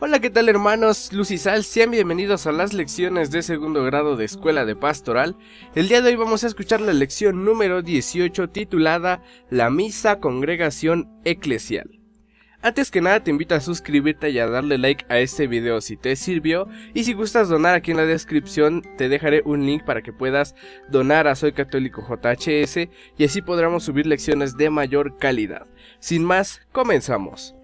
Hola, ¿qué tal hermanos? Luz y Sal, sean bienvenidos a las lecciones de segundo grado de Escuela de Pastoral. El día de hoy vamos a escuchar la lección número 18 titulada La Misa Congregación Eclesial. Antes que nada te invito a suscribirte y a darle like a este video si te sirvió, y si gustas donar, aquí en la descripción te dejaré un link para que puedas donar a Soy Católico JHS y así podremos subir lecciones de mayor calidad. Sin más, comenzamos.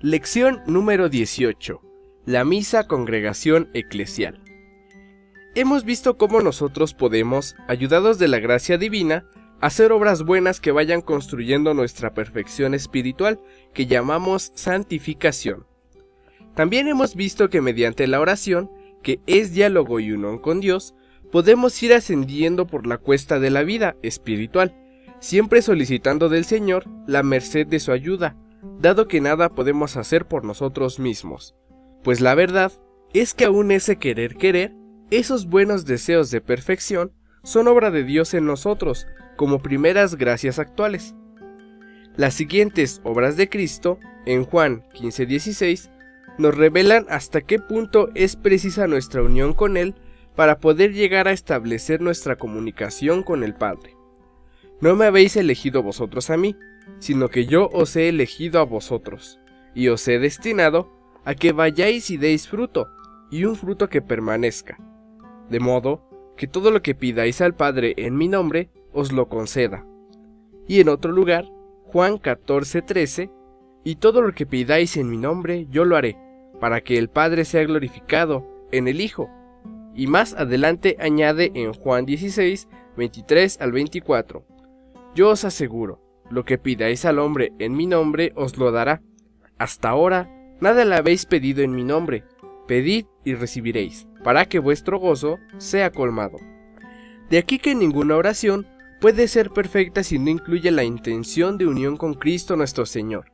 Lección número 18. La Misa Congregación Eclesial. Hemos visto cómo nosotros podemos, ayudados de la gracia divina, hacer obras buenas que vayan construyendo nuestra perfección espiritual, que llamamos santificación. También hemos visto que mediante la oración, que es diálogo y unión con Dios, podemos ir ascendiendo por la cuesta de la vida espiritual, siempre solicitando del Señor la merced de su ayuda, dado que nada podemos hacer por nosotros mismos. Pues la verdad es que aún ese querer, esos buenos deseos de perfección, son obra de Dios en nosotros, como primeras gracias actuales. Las siguientes obras de Cristo, en Juan 15:16, nos revelan hasta qué punto es precisa nuestra unión con Él para poder llegar a establecer nuestra comunicación con el Padre. No me habéis elegido vosotros a mí, sino que yo os he elegido a vosotros, y os he destinado a que vayáis y deis fruto, y un fruto que permanezca, de modo que todo lo que pidáis al Padre en mi nombre, os lo conceda. Y en otro lugar, Juan 14:13, y todo lo que pidáis en mi nombre, yo lo haré, para que el Padre sea glorificado en el Hijo. Y más adelante añade en Juan 16:23 al 24, yo os aseguro, lo que pidáis al hombre en mi nombre os lo dará. Hasta ahora nada le habéis pedido en mi nombre. Pedid y recibiréis, para que vuestro gozo sea colmado. De aquí que ninguna oración puede ser perfecta si no incluye la intención de unión con Cristo nuestro Señor,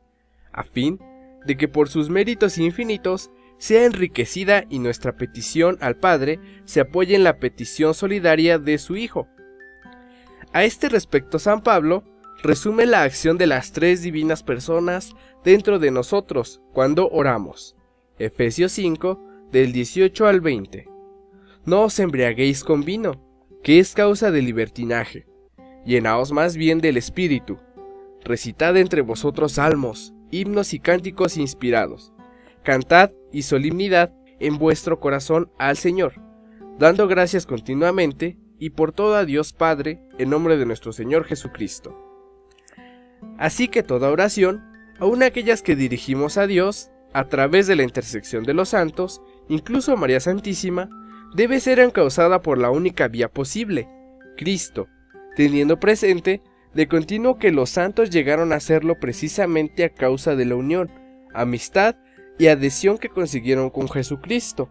a fin de que por sus méritos infinitos sea enriquecida y nuestra petición al Padre se apoye en la petición solidaria de su Hijo. A este respecto, San Pablo resume la acción de las tres divinas personas dentro de nosotros cuando oramos. Efesios 5, del 18 al 20. No os embriaguéis con vino, que es causa de libertinaje. Llenaos más bien del Espíritu. Recitad entre vosotros salmos, himnos y cánticos inspirados. Cantad y solemnidad en vuestro corazón al Señor, dando gracias continuamente y por todo a Dios Padre, en nombre de nuestro Señor Jesucristo. Así que toda oración, aun aquellas que dirigimos a Dios, a través de la intersección de los santos, incluso María Santísima, debe ser encauzada por la única vía posible, Cristo, teniendo presente de continuo que los santos llegaron a hacerlo precisamente a causa de la unión, amistad y adhesión que consiguieron con Jesucristo,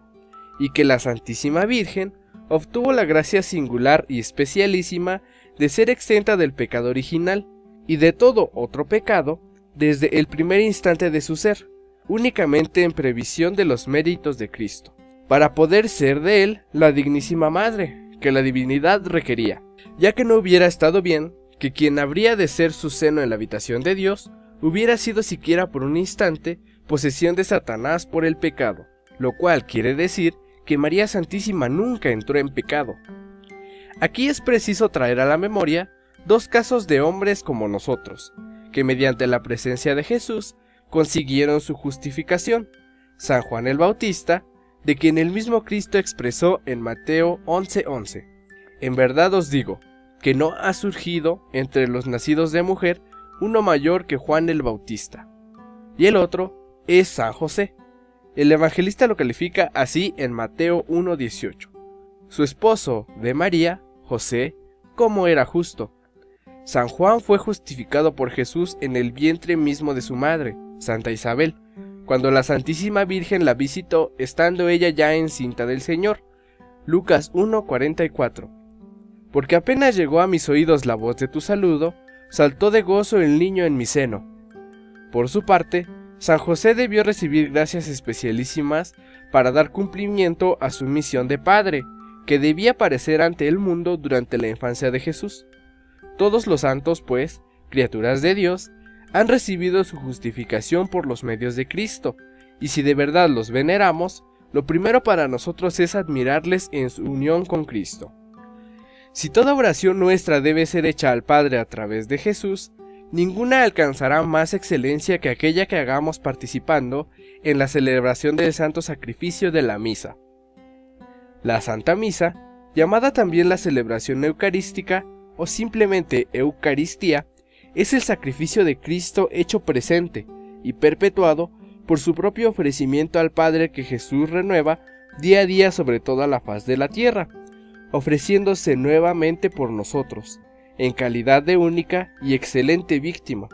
y que la Santísima Virgen obtuvo la gracia singular y especialísima de ser exenta del pecado original y de todo otro pecado desde el primer instante de su ser, únicamente en previsión de los méritos de Cristo, para poder ser de él la dignísima madre que la divinidad requería, ya que no hubiera estado bien que quien habría de ser su seno en la habitación de Dios hubiera sido siquiera por un instante posesión de Satanás por el pecado, lo cual quiere decir que María Santísima nunca entró en pecado. Aquí es preciso traer a la memoria dos casos de hombres como nosotros, que mediante la presencia de Jesús consiguieron su justificación. San Juan el Bautista, de quien el mismo Cristo expresó en Mateo 11:11, en verdad os digo, que no ha surgido entre los nacidos de mujer uno mayor que Juan el Bautista. Y el otro es San José. El evangelista lo califica así en Mateo 1:18. Su esposo de María, José, como era justo. San Juan fue justificado por Jesús en el vientre mismo de su madre, Santa Isabel, cuando la Santísima Virgen la visitó estando ella ya encinta del Señor. Lucas 1:44. Porque apenas llegó a mis oídos la voz de tu saludo, saltó de gozo el niño en mi seno. Por su parte, San José debió recibir gracias especialísimas para dar cumplimiento a su misión de padre, que debía aparecer ante el mundo durante la infancia de Jesús. Todos los santos, pues, criaturas de Dios, han recibido su justificación por los medios de Cristo, y si de verdad los veneramos, lo primero para nosotros es admirarles en su unión con Cristo. Si toda oración nuestra debe ser hecha al Padre a través de Jesús, ninguna alcanzará más excelencia que aquella que hagamos participando en la celebración del santo sacrificio de la misa. La Santa Misa, llamada también la celebración eucarística o simplemente Eucaristía, es el sacrificio de Cristo hecho presente y perpetuado por su propio ofrecimiento al Padre que Jesús renueva día a día sobre toda la faz de la tierra, ofreciéndose nuevamente por nosotros, en calidad de única y excelente víctima.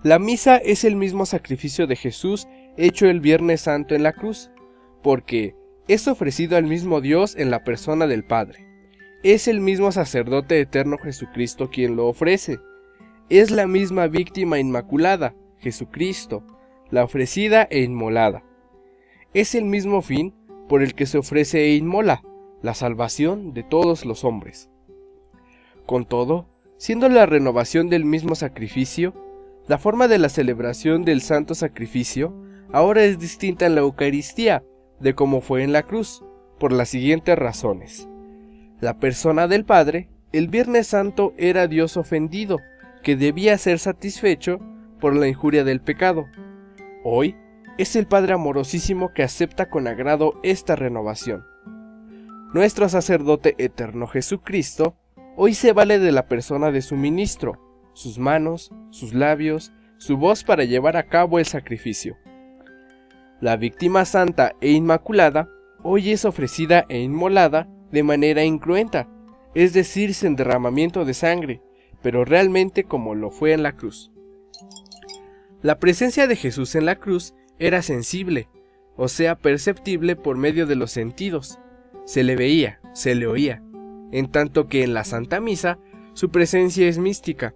La misa es el mismo sacrificio de Jesús hecho el Viernes Santo en la cruz, porque es ofrecido al mismo Dios en la persona del Padre. Es el mismo sacerdote eterno Jesucristo quien lo ofrece. Es la misma víctima inmaculada, Jesucristo, la ofrecida e inmolada. Es el mismo fin por el que se ofrece e inmola, la salvación de todos los hombres. Con todo, siendo la renovación del mismo sacrificio, la forma de la celebración del santo sacrificio ahora es distinta en la Eucaristía de como fue en la cruz, por las siguientes razones. La persona del Padre, el Viernes Santo, era Dios ofendido, que debía ser satisfecho por la injuria del pecado. Hoy es el Padre amorosísimo que acepta con agrado esta renovación. Nuestro sacerdote eterno Jesucristo hoy se vale de la persona de su ministro, sus manos, sus labios, su voz para llevar a cabo el sacrificio. La víctima santa e inmaculada hoy es ofrecida e inmolada de manera incruenta, es decir, sin derramamiento de sangre, pero realmente como lo fue en la cruz. La presencia de Jesús en la cruz era sensible, o sea, perceptible por medio de los sentidos. Se le veía, se le oía, en tanto que en la Santa Misa su presencia es mística,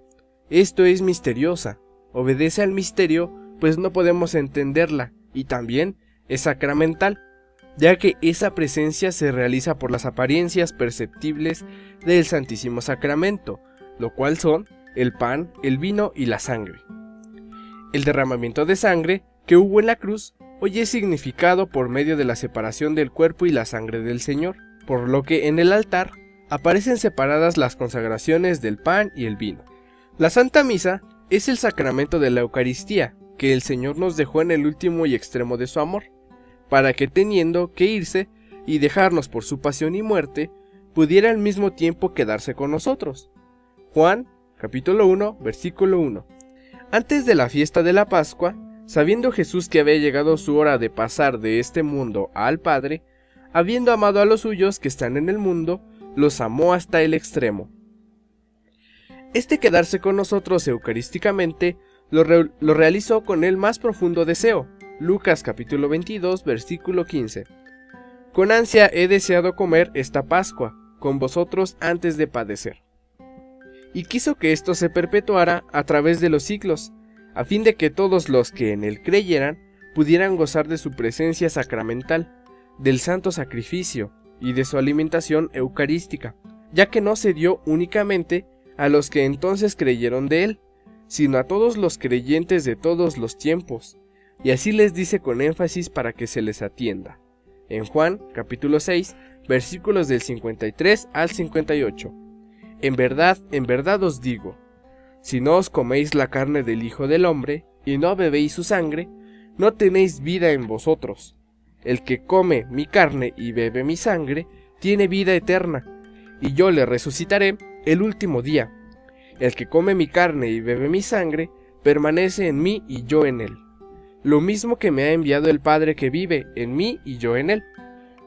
esto es misteriosa, obedece al misterio, pues no podemos entenderla, y también es sacramental, ya que esa presencia se realiza por las apariencias perceptibles del Santísimo Sacramento, lo cual son el pan, el vino y la sangre. El derramamiento de sangre que hubo en la cruz hoy es significado por medio de la separación del cuerpo y la sangre del Señor, por lo que en el altar aparecen separadas las consagraciones del pan y el vino. La Santa Misa es el sacramento de la Eucaristía que el Señor nos dejó en el último y extremo de su amor, para que teniendo que irse y dejarnos por su pasión y muerte, pudiera al mismo tiempo quedarse con nosotros. Juan, capítulo 1, versículo 1. Antes de la fiesta de la Pascua, sabiendo Jesús que había llegado su hora de pasar de este mundo al Padre, habiendo amado a los suyos que están en el mundo, los amó hasta el extremo. Este quedarse con nosotros eucarísticamente lo realizó con el más profundo deseo. Lucas capítulo 22, versículo 15. Con ansia he deseado comer esta Pascua con vosotros antes de padecer. Y quiso que esto se perpetuara a través de los siglos, a fin de que todos los que en él creyeran pudieran gozar de su presencia sacramental, del santo sacrificio y de su alimentación eucarística, ya que no se dio únicamente a los que entonces creyeron de él, sino a todos los creyentes de todos los tiempos, y así les dice con énfasis para que se les atienda. En Juan, capítulo 6, versículos del 53 al 58. En verdad os digo, si no os coméis la carne del Hijo del Hombre, y no bebéis su sangre, no tenéis vida en vosotros. El que come mi carne y bebe mi sangre, tiene vida eterna, y yo le resucitaré el último día. El que come mi carne y bebe mi sangre, permanece en mí y yo en él. Lo mismo que me ha enviado el Padre que vive en mí y yo en él.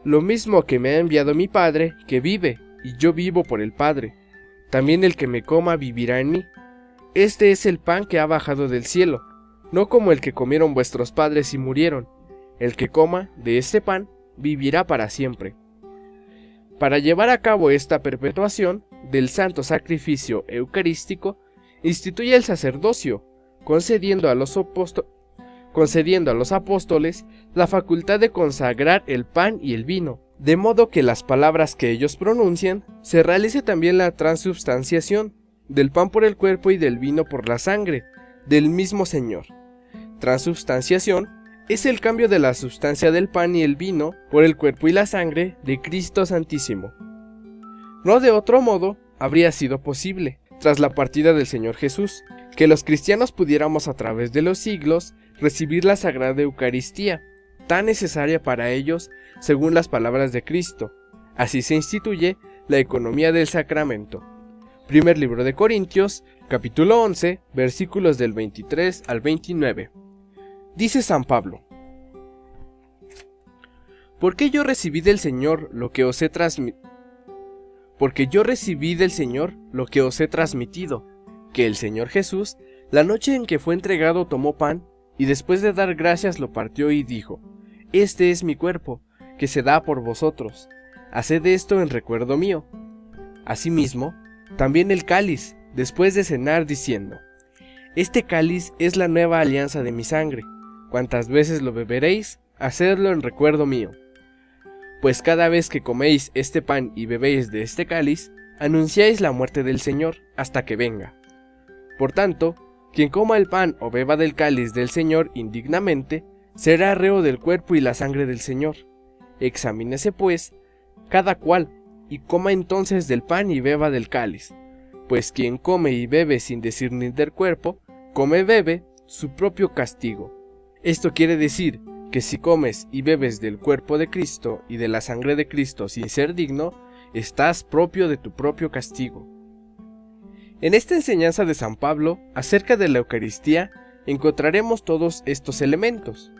Lo mismo que me ha enviado mi Padre que vive, y yo vivo por el Padre. También el que me coma vivirá en mí. Este es el pan que ha bajado del cielo, no como el que comieron vuestros padres y murieron. El que coma de este pan vivirá para siempre. Para llevar a cabo esta perpetuación del santo sacrificio eucarístico, instituye el sacerdocio, concediendo a los apóstoles la facultad de consagrar el pan y el vino, de modo que las palabras que ellos pronuncian se realice también la transubstanciación del pan por el cuerpo y del vino por la sangre del mismo Señor. Transubstanciación es el cambio de la sustancia del pan y el vino por el cuerpo y la sangre de Cristo Santísimo. No de otro modo habría sido posible, tras la partida del Señor Jesús, que los cristianos pudiéramos a través de los siglos recibir la Sagrada Eucaristía, tan necesaria para ellos según las palabras de Cristo. Así se instituye la economía del sacramento. Primer libro de Corintios, capítulo 11, versículos del 23 al 29. Dice San Pablo: Porque yo recibí del Señor lo que os he transmitido, que el Señor Jesús, la noche en que fue entregado, tomó pan, y después de dar gracias lo partió y dijo: Este es mi cuerpo, que se da por vosotros. Haced esto en recuerdo mío. Asimismo, también el cáliz, después de cenar, diciendo: Este cáliz es la nueva alianza de mi sangre. Cuantas veces lo beberéis, hacedlo en recuerdo mío. Pues cada vez que coméis este pan y bebéis de este cáliz, anunciáis la muerte del Señor hasta que venga. Por tanto, quien coma el pan o beba del cáliz del Señor indignamente, será reo del cuerpo y la sangre del Señor. Examínese pues cada cual, y coma entonces del pan y beba del cáliz. Pues quien come y bebe sin discernir del cuerpo, come y bebe su propio castigo. Esto quiere decir que si comes y bebes del cuerpo de Cristo y de la sangre de Cristo sin ser digno, estás propio de tu propio castigo. En esta enseñanza de San Pablo acerca de la Eucaristía encontraremos todos estos elementos.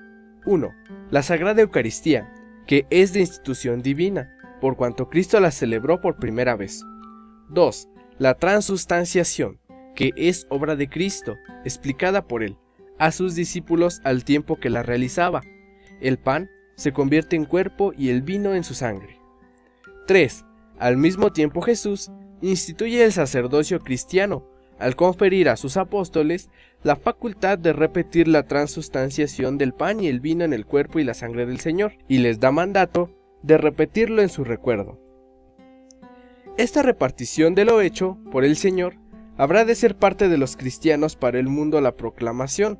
1. La Sagrada Eucaristía, que es de institución divina, por cuanto Cristo la celebró por primera vez. 2. La transubstanciación, que es obra de Cristo, explicada por Él a sus discípulos al tiempo que la realizaba. El pan se convierte en cuerpo y el vino en su sangre. 3. Al mismo tiempo Jesús instituye el sacerdocio cristiano, al conferir a sus apóstoles la facultad de repetir la transubstanciación del pan y el vino en el cuerpo y la sangre del Señor, y les da mandato de repetirlo en su recuerdo. Esta repartición de lo hecho por el Señor habrá de ser parte de los cristianos para el mundo la proclamación,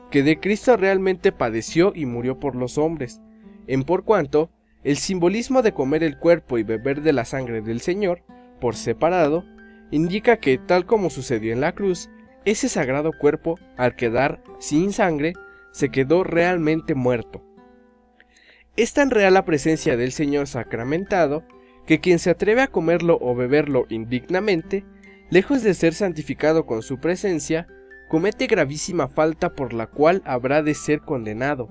que de Cristo realmente padeció y murió por los hombres, en por cuanto el simbolismo de comer el cuerpo y beber de la sangre del Señor, por separado, indica que, tal como sucedió en la cruz, ese sagrado cuerpo, al quedar sin sangre, se quedó realmente muerto. Es tan real la presencia del Señor sacramentado, que quien se atreve a comerlo o beberlo indignamente, lejos de ser santificado con su presencia, comete gravísima falta por la cual habrá de ser condenado.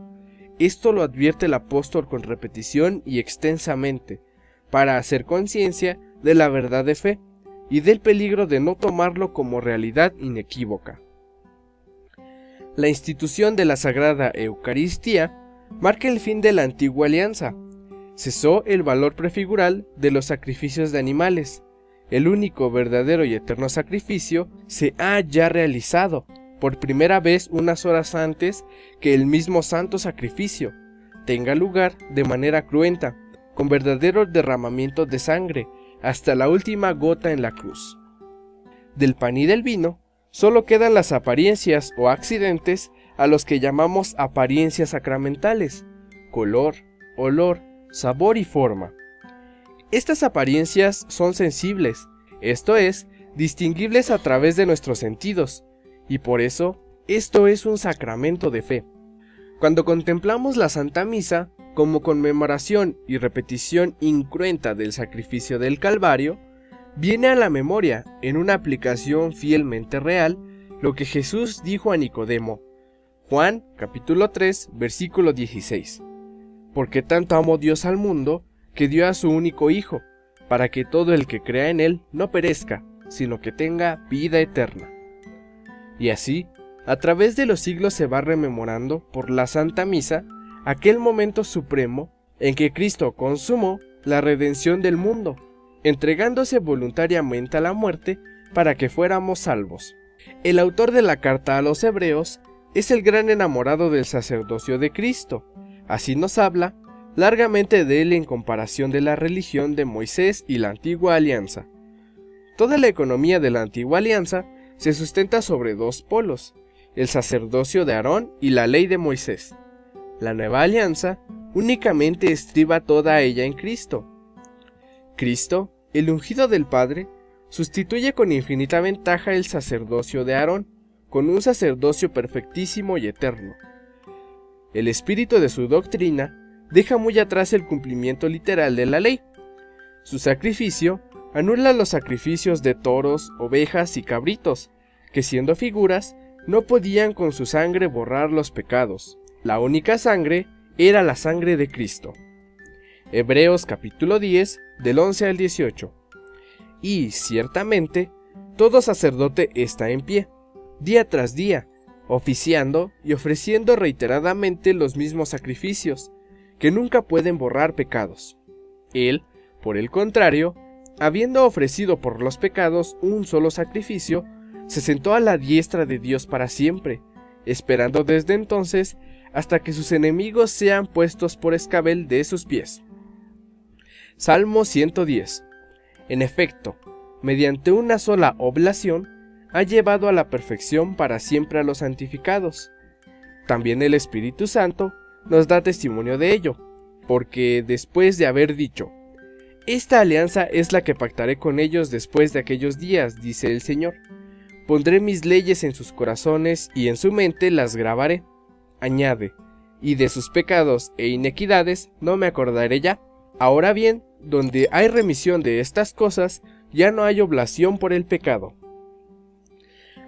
Esto lo advierte el apóstol con repetición y extensamente, para hacer conciencia de la verdad de fe y del peligro de no tomarlo como realidad inequívoca. La institución de la Sagrada Eucaristía marca el fin de la antigua alianza. Cesó el valor prefigural de los sacrificios de animales. El único verdadero y eterno sacrificio se ha ya realizado, por primera vez unas horas antes que el mismo santo sacrificio tenga lugar de manera cruenta, con verdadero derramamiento de sangre, hasta la última gota en la cruz. Del pan y del vino solo quedan las apariencias o accidentes a los que llamamos apariencias sacramentales: color, olor, sabor y forma. Estas apariencias son sensibles, esto es, distinguibles a través de nuestros sentidos, y por eso esto es un sacramento de fe. Cuando contemplamos la Santa Misa como conmemoración y repetición incruenta del sacrificio del Calvario, viene a la memoria, en una aplicación fielmente real, lo que Jesús dijo a Nicodemo, Juan capítulo 3, versículo 16. Porque tanto amó Dios al mundo, que dio a su único Hijo, para que todo el que crea en Él no perezca, sino que tenga vida eterna. Y así, a través de los siglos se va rememorando por la Santa Misa aquel momento supremo en que Cristo consumó la redención del mundo, entregándose voluntariamente a la muerte para que fuéramos salvos. El autor de la carta a los Hebreos es el gran enamorado del sacerdocio de Cristo. Así nos habla largamente de él en comparación de la religión de Moisés y la antigua alianza. Toda la economía de la antigua alianza se sustenta sobre dos polos, el sacerdocio de Aarón y la ley de Moisés. La nueva alianza únicamente estriba toda ella en Cristo. Cristo, el ungido del Padre, sustituye con infinita ventaja el sacerdocio de Aarón, con un sacerdocio perfectísimo y eterno. El espíritu de su doctrina deja muy atrás el cumplimiento literal de la ley. Su sacrificio anula los sacrificios de toros, ovejas y cabritos, que siendo figuras, no podían con su sangre borrar los pecados. La única sangre era la sangre de Cristo. Hebreos capítulo 10, del 11 al 18. Y, ciertamente, todo sacerdote está en pie, día tras día, oficiando y ofreciendo reiteradamente los mismos sacrificios, que nunca pueden borrar pecados. Él, por el contrario, habiendo ofrecido por los pecados un solo sacrificio, se sentó a la diestra de Dios para siempre, esperando desde entonces hasta que sus enemigos sean puestos por escabel de sus pies. Salmo 110. En efecto, mediante una sola oblación, ha llevado a la perfección para siempre a los santificados. También el Espíritu Santo nos da testimonio de ello, porque después de haber dicho, esta alianza es la que pactaré con ellos después de aquellos días, dice el Señor. Pondré mis leyes en sus corazones y en su mente las grabaré. Añade, y de sus pecados e inequidades no me acordaré ya. Ahora bien, donde hay remisión de estas cosas, ya no hay oblación por el pecado.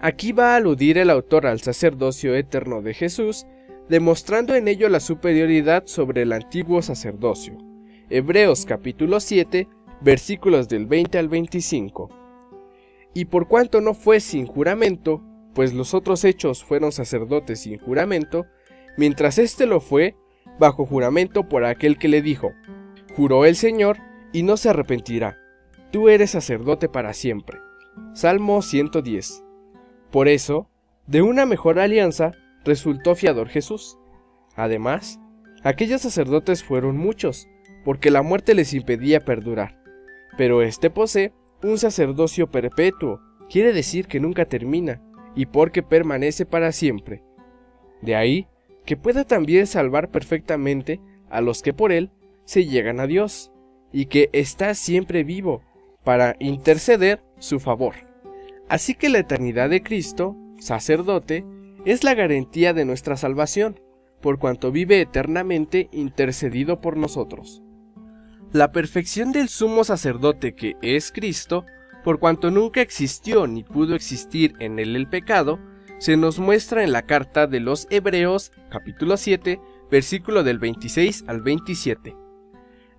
Aquí va a aludir el autor al sacerdocio eterno de Jesús, demostrando en ello la superioridad sobre el antiguo sacerdocio. Hebreos capítulo 7, versículos del 20 al 25. Y por cuanto no fue sin juramento, pues los otros hechos fueron sacerdotes sin juramento, mientras éste lo fue, bajo juramento por aquel que le dijo, juró el Señor, y no se arrepentirá, tú eres sacerdote para siempre. Salmo 110. Por eso, de una mejor alianza, resultó fiador Jesús. Además, aquellos sacerdotes fueron muchos, porque la muerte les impedía perdurar. Pero éste posee un sacerdocio perpetuo, quiere decir que nunca termina, y porque permanece para siempre. De ahí, que pueda también salvar perfectamente a los que por él se llegan a Dios, y que está siempre vivo, para interceder su favor. Así que la eternidad de Cristo, sacerdote, es la garantía de nuestra salvación, por cuanto vive eternamente intercedido por nosotros. La perfección del sumo sacerdote que es Cristo, por cuanto nunca existió ni pudo existir en él el pecado, se nos muestra en la carta de los Hebreos, capítulo 7, versículo del 26 al 27.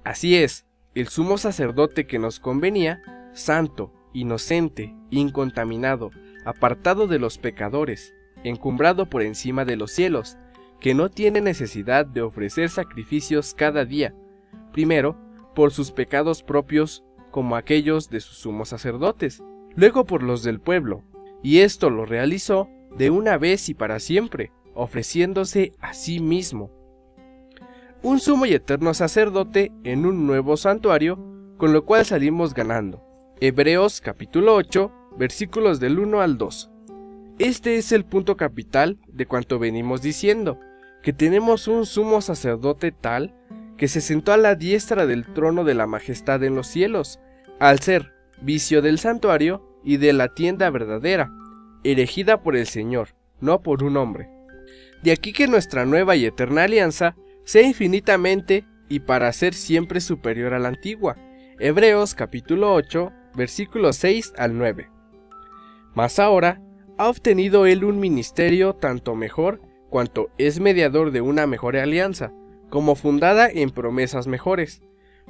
Así es, el sumo sacerdote que nos convenía, santo, inocente, incontaminado, apartado de los pecadores, encumbrado por encima de los cielos, que no tiene necesidad de ofrecer sacrificios cada día, primero por sus pecados propios como aquellos de sus sumos sacerdotes, luego por los del pueblo, y esto lo realizó de una vez y para siempre, ofreciéndose a sí mismo. Un sumo y eterno sacerdote en un nuevo santuario, con lo cual salimos ganando. Hebreos capítulo 8, versículos del 1 al 2. Este es el punto capital de cuanto venimos diciendo, que tenemos un sumo sacerdote tal que se sentó a la diestra del trono de la majestad en los cielos, al ser vicio del santuario y de la tienda verdadera, erigida por el Señor, no por un hombre. De aquí que nuestra nueva y eterna alianza sea infinitamente y para ser siempre superior a la antigua. Hebreos capítulo 8, versículos 6 al 9. Mas ahora ha obtenido él un ministerio tanto mejor cuanto es mediador de una mejor alianza, como fundada en promesas mejores,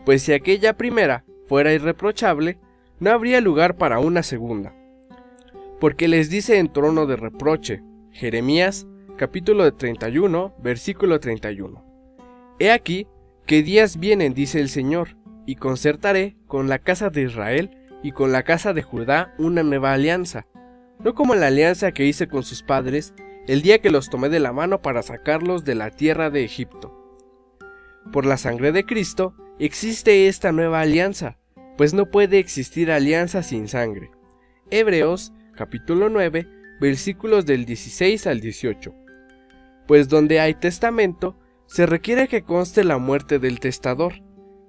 pues si aquella primera fuera irreprochable, no habría lugar para una segunda. Porque les dice en trono de reproche, Jeremías capítulo 31, versículo 31. He aquí que días vienen, dice el Señor, y concertaré con la casa de Israel y con la casa de Judá una nueva alianza, no como la alianza que hice con sus padres el día que los tomé de la mano para sacarlos de la tierra de Egipto. por la sangre de Cristo, existe esta nueva alianza, pues no puede existir alianza sin sangre. Hebreos, capítulo 9, versículos del 16 al 18. Pues donde hay testamento, se requiere que conste la muerte del testador,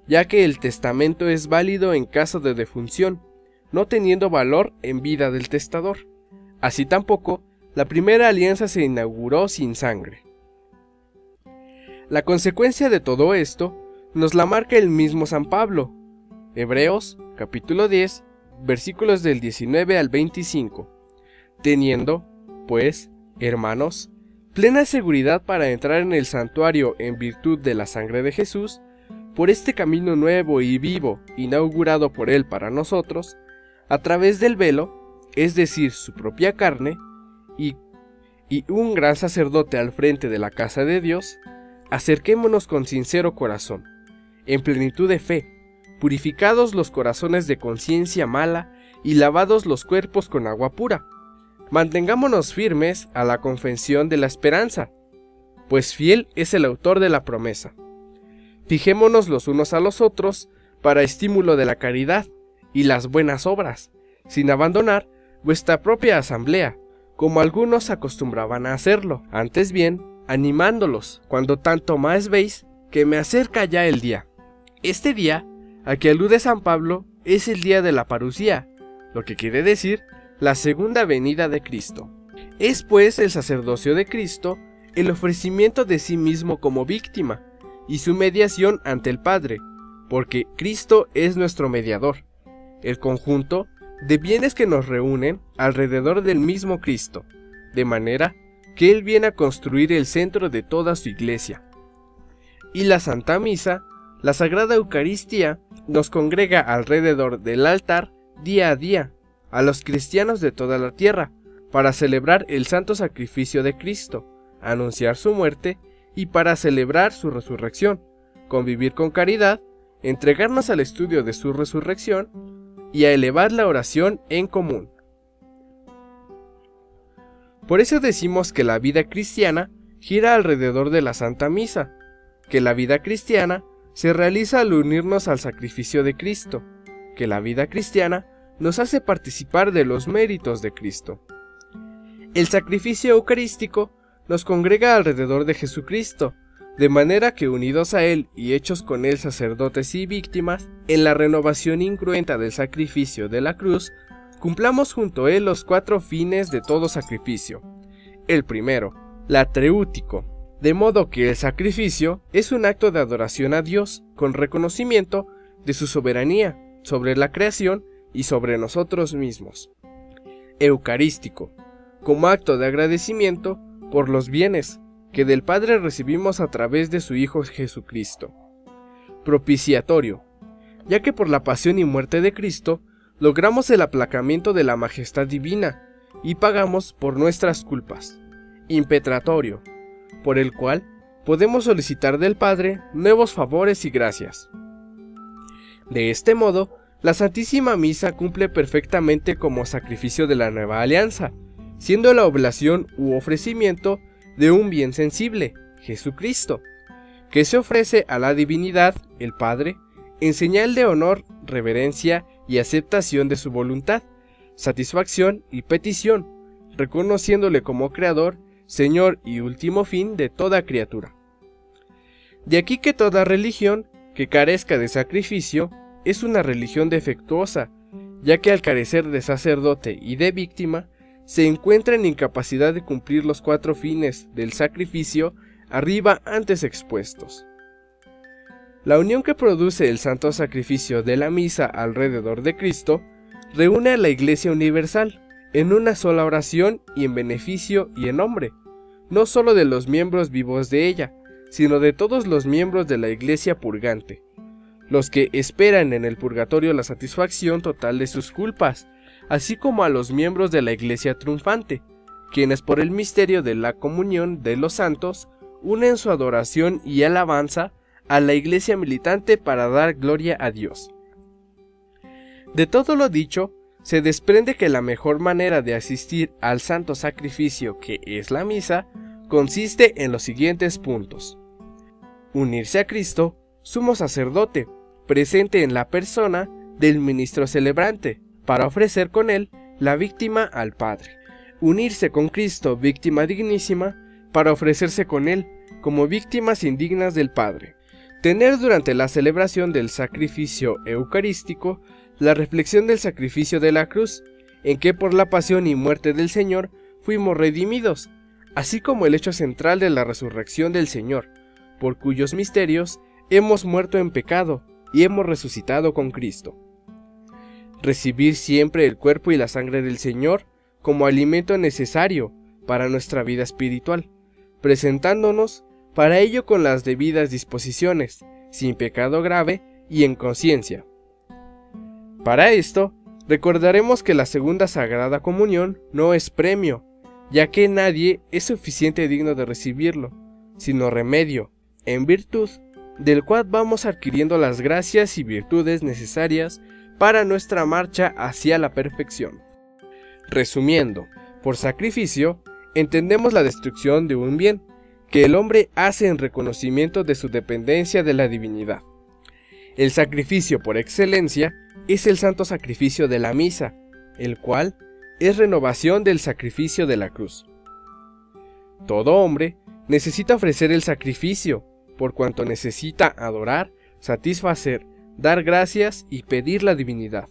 ya que el testamento es válido en caso de defunción, no teniendo valor en vida del testador. Así tampoco, la primera alianza se inauguró sin sangre. La consecuencia de todo esto nos la marca el mismo San Pablo. Hebreos, capítulo 10, versículos del 19 al 25. Teniendo, pues, hermanos, plena seguridad para entrar en el santuario en virtud de la sangre de Jesús, por este camino nuevo y vivo inaugurado por Él para nosotros, a través del velo, es decir, su propia carne, y un gran sacerdote al frente de la casa de Dios, acerquémonos con sincero corazón, en plenitud de fe, purificados los corazones de conciencia mala y lavados los cuerpos con agua pura. Mantengámonos firmes a la confesión de la esperanza, pues fiel es el autor de la promesa. Fijémonos los unos a los otros para estímulo de la caridad y las buenas obras, sin abandonar vuestra propia asamblea, como algunos acostumbraban a hacerlo, antes bien, animándolos, cuando tanto más veis que me acerca ya el día. Este día, a que alude San Pablo, es el día de la parucía, lo que quiere decir la segunda venida de Cristo. Es pues el sacerdocio de Cristo el ofrecimiento de sí mismo como víctima, y su mediación ante el Padre, porque Cristo es nuestro mediador, el conjunto de bienes que nos reúnen alrededor del mismo Cristo, de manera que Él viene a construir el centro de toda su iglesia. Y la Santa Misa, la Sagrada Eucaristía, nos congrega alrededor del altar día a día a los cristianos de toda la tierra para celebrar el santo sacrificio de Cristo, anunciar su muerte y para celebrar su resurrección, convivir con caridad, entregarnos al estudio de su resurrección y a elevar la oración en común. Por eso decimos que la vida cristiana gira alrededor de la Santa Misa, que la vida cristiana se realiza al unirnos al sacrificio de Cristo, que la vida cristiana nos hace participar de los méritos de Cristo. El sacrificio eucarístico nos congrega alrededor de Jesucristo, de manera que unidos a Él y hechos con Él sacerdotes y víctimas, en la renovación incruenta del sacrificio de la cruz, cumplamos junto a Él los 4 fines de todo sacrificio. El primero, latreutíco, de modo que el sacrificio es un acto de adoración a Dios, con reconocimiento de su soberanía sobre la creación y sobre nosotros mismos. Eucarístico, como acto de agradecimiento por los bienes que del Padre recibimos a través de su Hijo Jesucristo. Propiciatorio, ya que por la pasión y muerte de Cristo logramos el aplacamiento de la majestad divina y pagamos por nuestras culpas. Impetratorio, por el cual podemos solicitar del Padre nuevos favores y gracias. De este modo, la Santísima Misa cumple perfectamente como sacrificio de la nueva alianza, siendo la oblación u ofrecimiento de un bien sensible, Jesucristo, que se ofrece a la divinidad, el Padre, en señal de honor, reverencia y aceptación de su voluntad, satisfacción y petición, reconociéndole como Creador, Señor y último fin de toda criatura. De aquí que toda religión que carezca de sacrificio es una religión defectuosa, ya que al carecer de sacerdote y de víctima, se encuentra en incapacidad de cumplir los 4 fines del sacrificio arriba antes expuestos. La unión que produce el santo sacrificio de la misa alrededor de Cristo reúne a la Iglesia universal en una sola oración y en beneficio y en nombre, no solo de los miembros vivos de ella, sino de todos los miembros de la Iglesia purgante, los que esperan en el purgatorio la satisfacción total de sus culpas, así como a los miembros de la Iglesia triunfante, quienes por el misterio de la comunión de los santos unen su adoración y alabanza a la Iglesia militante para dar gloria a Dios. De todo lo dicho, se desprende que la mejor manera de asistir al santo sacrificio que es la misa, consiste en los siguientes puntos. Unirse a Cristo, sumo sacerdote, presente en la persona del ministro celebrante, para ofrecer con él la víctima al Padre. Unirse con Cristo, víctima dignísima, para ofrecerse con él como víctimas indignas del Padre. Tener durante la celebración del sacrificio eucarístico la reflexión del sacrificio de la cruz, en que por la pasión y muerte del Señor fuimos redimidos, así como el hecho central de la resurrección del Señor, por cuyos misterios hemos muerto en pecado y hemos resucitado con Cristo. Recibir siempre el cuerpo y la sangre del Señor como alimento necesario para nuestra vida espiritual, presentándonos para ello con las debidas disposiciones, sin pecado grave y en conciencia. Para esto, recordaremos que la segunda Sagrada Comunión no es premio, ya que nadie es suficiente digno de recibirlo, sino remedio, en virtud del cual vamos adquiriendo las gracias y virtudes necesarias para nuestra marcha hacia la perfección. Resumiendo, por sacrificio, entendemos la destrucción de un bien, que el hombre hace en reconocimiento de su dependencia de la divinidad. El sacrificio por excelencia es el santo sacrificio de la misa, el cual es renovación del sacrificio de la cruz. Todo hombre necesita ofrecer el sacrificio, por cuanto necesita adorar, satisfacer, dar gracias y pedir la divinidad.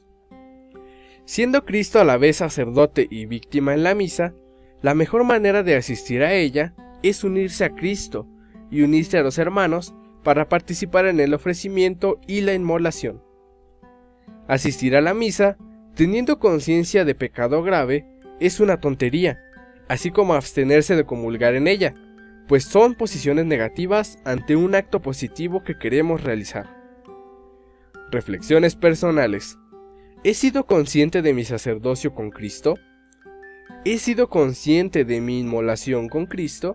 Siendo Cristo a la vez sacerdote y víctima en la misa, la mejor manera de asistir a ella es unirse a Cristo y unirse a los hermanos para participar en el ofrecimiento y la inmolación. Asistir a la misa, teniendo conciencia de pecado grave, es una tontería, así como abstenerse de comulgar en ella, pues son posiciones negativas ante un acto positivo que queremos realizar. Reflexiones personales. ¿He sido consciente de mi sacerdocio con Cristo? ¿He sido consciente de mi inmolación con Cristo?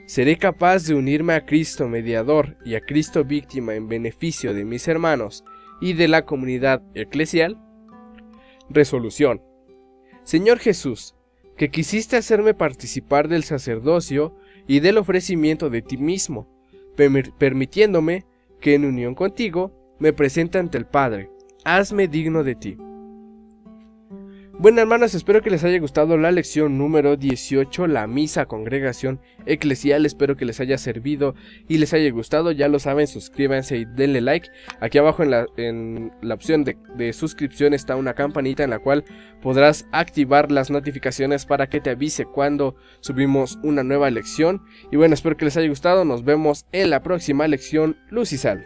¿Seré capaz de unirme a Cristo mediador y a Cristo víctima en beneficio de mis hermanos y de la comunidad eclesial? Resolución. Señor Jesús, que quisiste hacerme participar del sacerdocio y del ofrecimiento de ti mismo, permitiéndome que en unión contigo me presente ante el Padre. Hazme digno de ti. Bueno, hermanos, espero que les haya gustado la lección número 18, la misa congregación eclesial. Espero que les haya servido y les haya gustado. Ya lo saben, suscríbanse y denle like. Aquí abajo en la opción de suscripción está una campanita en la cual podrás activar las notificaciones para que te avise cuando subimos una nueva lección. Y bueno, espero que les haya gustado. Nos vemos en la próxima lección Luz y Sal.